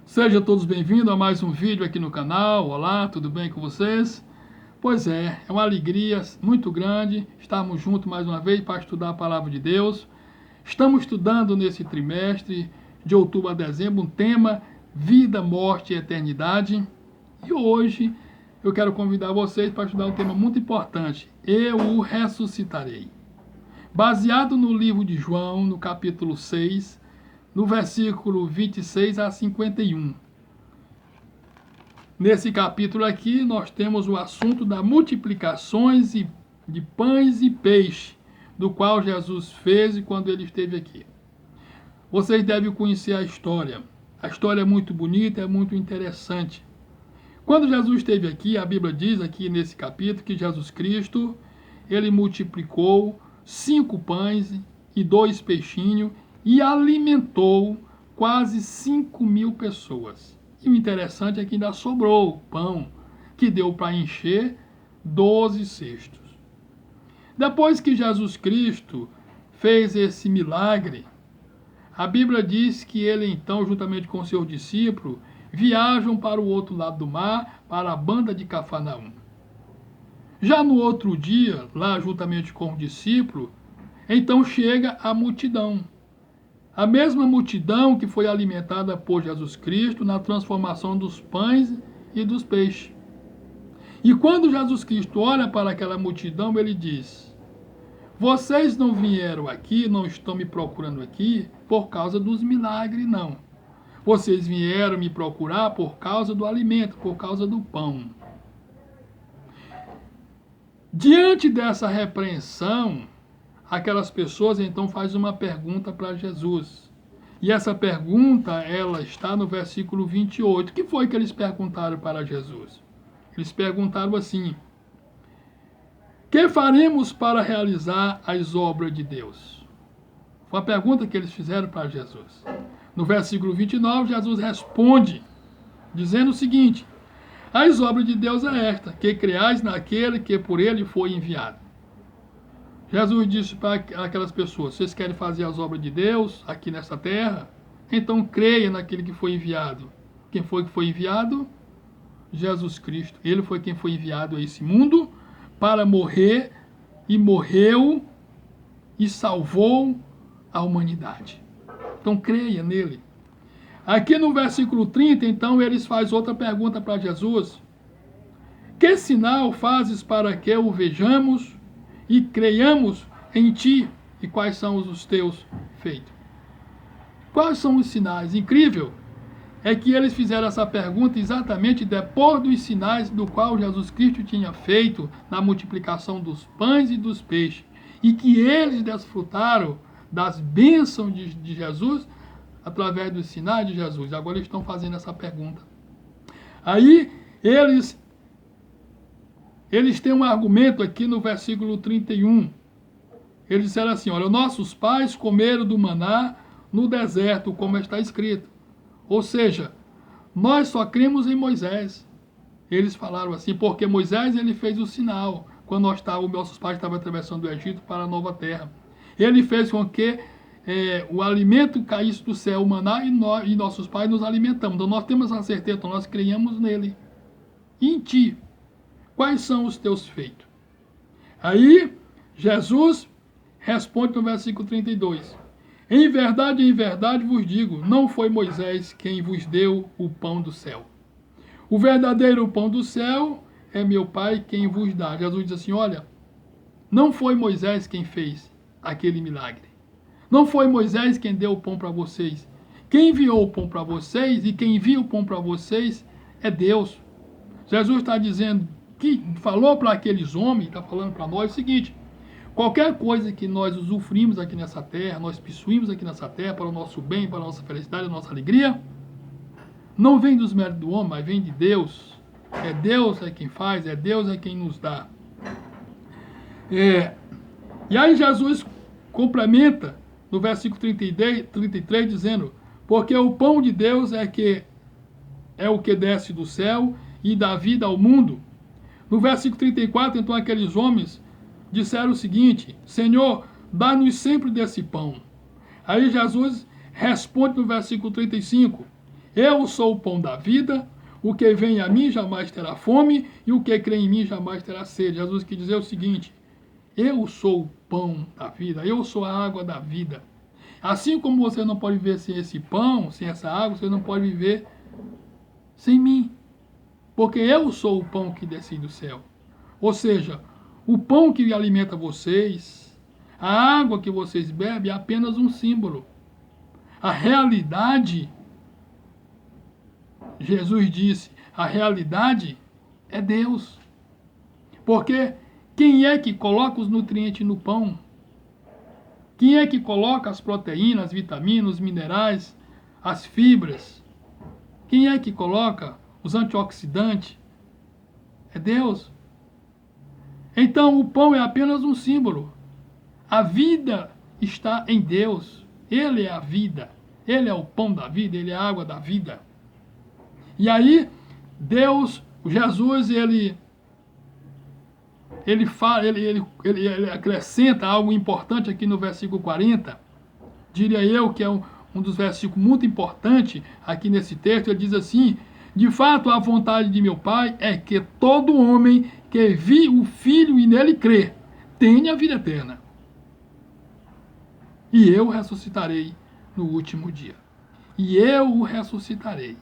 Sejam todos bem-vindos a mais um vídeo aqui no canal. Olá, tudo bem com vocês? Pois é uma alegria muito grande estarmos juntos mais uma vez para estudar a Palavra de Deus. Estamos estudando nesse trimestre, de outubro a dezembro, um tema Vida, Morte e Eternidade. E hoje eu quero convidar vocês para estudar um tema muito importante. Eu o ressuscitarei. Baseado no livro de João, no capítulo 6, no versículo 26 a 51. Nesse capítulo aqui, nós temos o assunto das multiplicações de pães e peixe, do qual Jesus fez quando ele esteve aqui. Vocês devem conhecer a história. A história é muito bonita, é muito interessante. Quando Jesus esteve aqui, a Bíblia diz aqui nesse capítulo que Jesus Cristo, ele multiplicou 5 pães e 2 peixinhos, e alimentou quase 5.000 pessoas. E o interessante é que ainda sobrou pão, que deu para encher 12 cestos. Depois que Jesus Cristo fez esse milagre, a Bíblia diz que ele então, juntamente com seus discípulos, viajam para o outro lado do mar, para a banda de Cafarnaum. Já no outro dia, lá juntamente com os discípulos, então chega a multidão. A mesma multidão que foi alimentada por Jesus Cristo na transformação dos pães e dos peixes. E quando Jesus Cristo olha para aquela multidão, ele diz: vocês não vieram aqui, não estão me procurando aqui por causa dos milagres, não. Vocês vieram me procurar por causa do alimento, por causa do pão. Diante dessa repreensão, aquelas pessoas então fazem uma pergunta para Jesus. E essa pergunta, ela está no versículo 28. O que foi que eles perguntaram para Jesus? Eles perguntaram assim: que faremos para realizar as obras de Deus? Foi a pergunta que eles fizeram para Jesus. No versículo 29, Jesus responde, dizendo o seguinte: as obras de Deus é esta, que creais naquele que por ele foi enviado. Jesus disse para aquelas pessoas: vocês querem fazer as obras de Deus aqui nessa terra? Então creia naquele que foi enviado. Quem foi que foi enviado? Jesus Cristo. Ele foi quem foi enviado a esse mundo para morrer, e morreu e salvou a humanidade. Então creia nele. Aqui no versículo 30, então, eles fazem outra pergunta para Jesus: que sinal fazes para que o vejamos e creiamos em ti? E quais são os teus feitos? Quais são os sinais? Incrível é que eles fizeram essa pergunta exatamente depois dos sinais do qual Jesus Cristo tinha feito na multiplicação dos pães e dos peixes, e que eles desfrutaram das bênçãos de Jesus através dos sinais de Jesus. Agora eles estão fazendo essa pergunta. Aí eles têm um argumento aqui no versículo 31. Eles disseram assim: olha, nossos pais comeram do maná no deserto, como está escrito. Ou seja, nós só cremos em Moisés. Eles falaram assim, porque Moisés ele fez o sinal, quando nossos pais estavam atravessando o Egito para a nova terra. Ele fez com que o alimento caísse do céu, o maná, e nossos pais nos alimentamos. Então nós temos a certeza, então nós criamos nele. E em ti, quais são os teus feitos? Aí, Jesus responde no versículo 32. Em verdade vos digo, não foi Moisés quem vos deu o pão do céu. O verdadeiro pão do céu é meu Pai quem vos dá. Jesus diz assim, olha, não foi Moisés quem fez aquele milagre. Não foi Moisés quem deu o pão para vocês. Quem enviou o pão para vocês e quem envia o pão para vocês é Deus. Jesus está dizendo, que falou para aqueles homens, está falando para nós o seguinte: qualquer coisa que nós usufruímos aqui nessa terra, nós possuímos aqui nessa terra para o nosso bem, para a nossa felicidade, a nossa alegria, não vem dos méritos do homem, mas vem de Deus. É Deus é quem faz, é Deus é quem nos dá. E aí Jesus complementa no versículo 33 dizendo: porque o pão de Deus é o que desce do céu e dá vida ao mundo. No versículo 34, então, aqueles homens disseram o seguinte: Senhor, dá-nos sempre desse pão. Aí Jesus responde no versículo 35: Eu sou o pão da vida, o que vem a mim jamais terá fome, e o que crê em mim jamais terá sede. Jesus quis dizer o seguinte: eu sou o pão da vida, eu sou a água da vida. Assim como você não pode viver sem esse pão, sem essa água, você não pode viver sem mim. Porque eu sou o pão que desce do céu. Ou seja, o pão que alimenta vocês, a água que vocês bebem é apenas um símbolo. A realidade, Jesus disse, a realidade é Deus. Porque quem é que coloca os nutrientes no pão? Quem é que coloca as proteínas, as vitaminas, os minerais, as fibras? Quem é que coloca os antioxidantes? É Deus. Então o pão é apenas um símbolo. A vida está em Deus. Ele é a vida. Ele é o pão da vida, ele é a água da vida. E aí, Deus, Jesus, ele acrescenta algo importante aqui no versículo 40. Diria eu que é um dos versículos muito importantes aqui nesse texto. Ele diz assim: de fato, a vontade de meu Pai é que todo homem que vi o Filho e nele crê tenha a vida eterna. E eu ressuscitarei no último dia. E eu o ressuscitarei.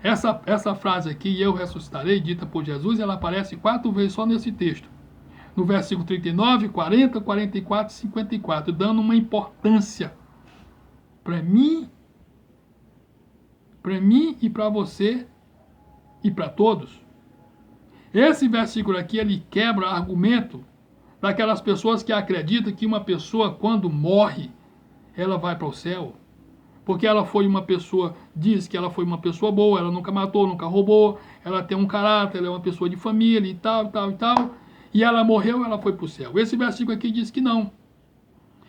Essa frase aqui, eu ressuscitarei, dita por Jesus, ela aparece 4 vezes só nesse texto. No versículo 39, 40, 44 e 54, dando uma importância para mim e para você e para todos. Esse versículo aqui, ele quebra argumento daquelas pessoas que acreditam que uma pessoa, quando morre, ela vai para o céu. Porque ela foi uma pessoa, diz que ela foi uma pessoa boa, ela nunca matou, nunca roubou, ela tem um caráter, ela é uma pessoa de família e tal, e ela morreu, ela foi para o céu. Esse versículo aqui diz que não.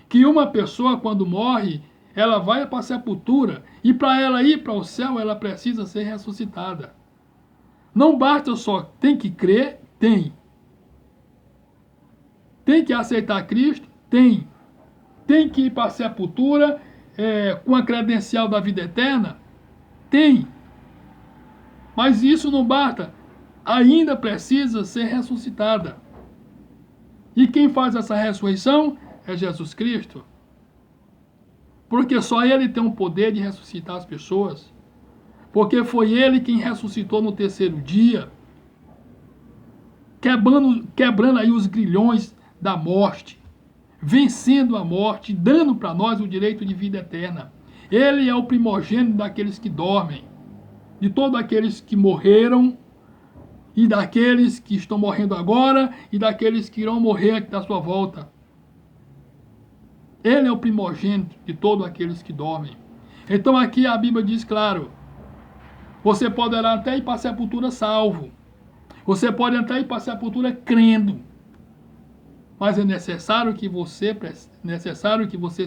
Que uma pessoa, quando morre, ela vai para a sepultura, e para ela ir para o céu, ela precisa ser ressuscitada. Não basta só, tem que crer, tem. Tem que aceitar Cristo, tem. Tem que ir para a sepultura, com a credencial da vida eterna? Tem. Mas isso não basta. Ainda precisa ser ressuscitada. E quem faz essa ressurreição é Jesus Cristo. Porque só Ele tem o poder de ressuscitar as pessoas. Porque foi Ele quem ressuscitou no terceiro dia, quebrando aí os grilhões da morte, vencendo a morte, dando para nós o direito de vida eterna. Ele é o primogênito daqueles que dormem, de todos aqueles que morreram, e daqueles que estão morrendo agora, e daqueles que irão morrer aqui da sua volta. Ele é o primogênito de todos aqueles que dormem. Então aqui a Bíblia diz claro, você pode até ir para a sepultura salvo, você pode até ir para a sepultura crendo, mas é necessário que você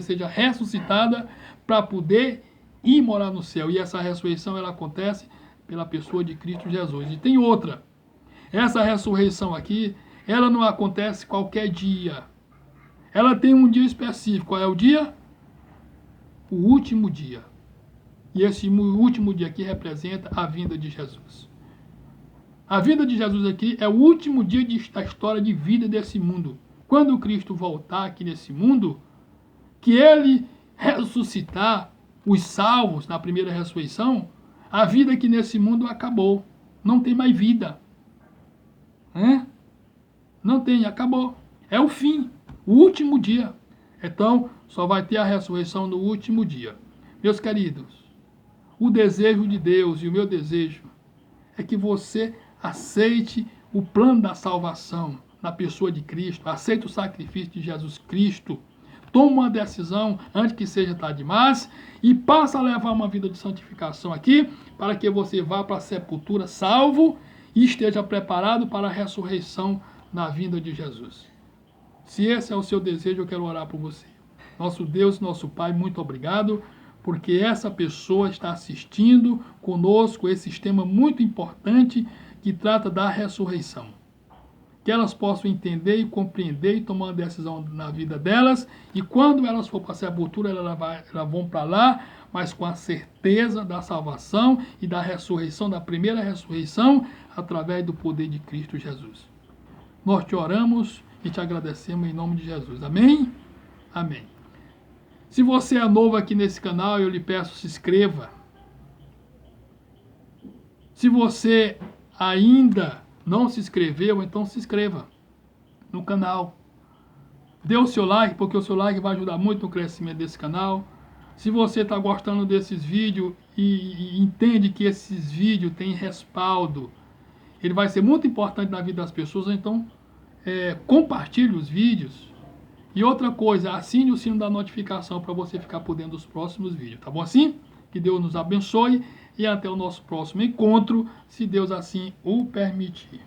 seja ressuscitada para poder ir morar no céu. E essa ressurreição ela acontece pela pessoa de Cristo Jesus. E tem outra. Essa ressurreição aqui, ela não acontece qualquer dia. Ela tem um dia específico. Qual é o dia? O último dia. E esse último dia aqui representa a vinda de Jesus. A vinda de Jesus aqui é o último dia da história de vida desse mundo. Quando Cristo voltar aqui nesse mundo, que Ele ressuscitar os salvos na primeira ressurreição, a vida aqui nesse mundo acabou. Não tem mais vida. Não tem, acabou. É o fim, o último dia. Então, só vai ter a ressurreição no último dia. Meus queridos, o desejo de Deus e o meu desejo é que você aceite o plano da salvação na pessoa de Cristo, aceite o sacrifício de Jesus Cristo, toma uma decisão antes que seja tarde demais e passa a levar uma vida de santificação aqui, para que você vá para a sepultura salvo e esteja preparado para a ressurreição na vinda de Jesus. Se esse é o seu desejo, eu quero orar por você. Nosso Deus, nosso Pai, muito obrigado, porque essa pessoa está assistindo conosco esse tema muito importante que trata da ressurreição. que elas possam entender e compreender e tomar uma decisão na vida delas, e quando elas for para a sepultura, elas vão para lá, mas com a certeza da salvação e da ressurreição, da primeira ressurreição, através do poder de Cristo Jesus. Nós te oramos e te agradecemos em nome de Jesus. Amém? Amém. Se você é novo aqui nesse canal, eu lhe peço, se inscreva. Se você ainda não se inscreveu, então se inscreva no canal. Dê o seu like, porque o seu like vai ajudar muito no crescimento desse canal. Se você está gostando desses vídeos e entende que esses vídeos têm respaldo, ele vai ser muito importante na vida das pessoas, então compartilhe os vídeos. E outra coisa, assine o sino da notificação para você ficar por dentro dos próximos vídeos, tá bom assim? Que Deus nos abençoe e até o nosso próximo encontro, se Deus assim o permitir.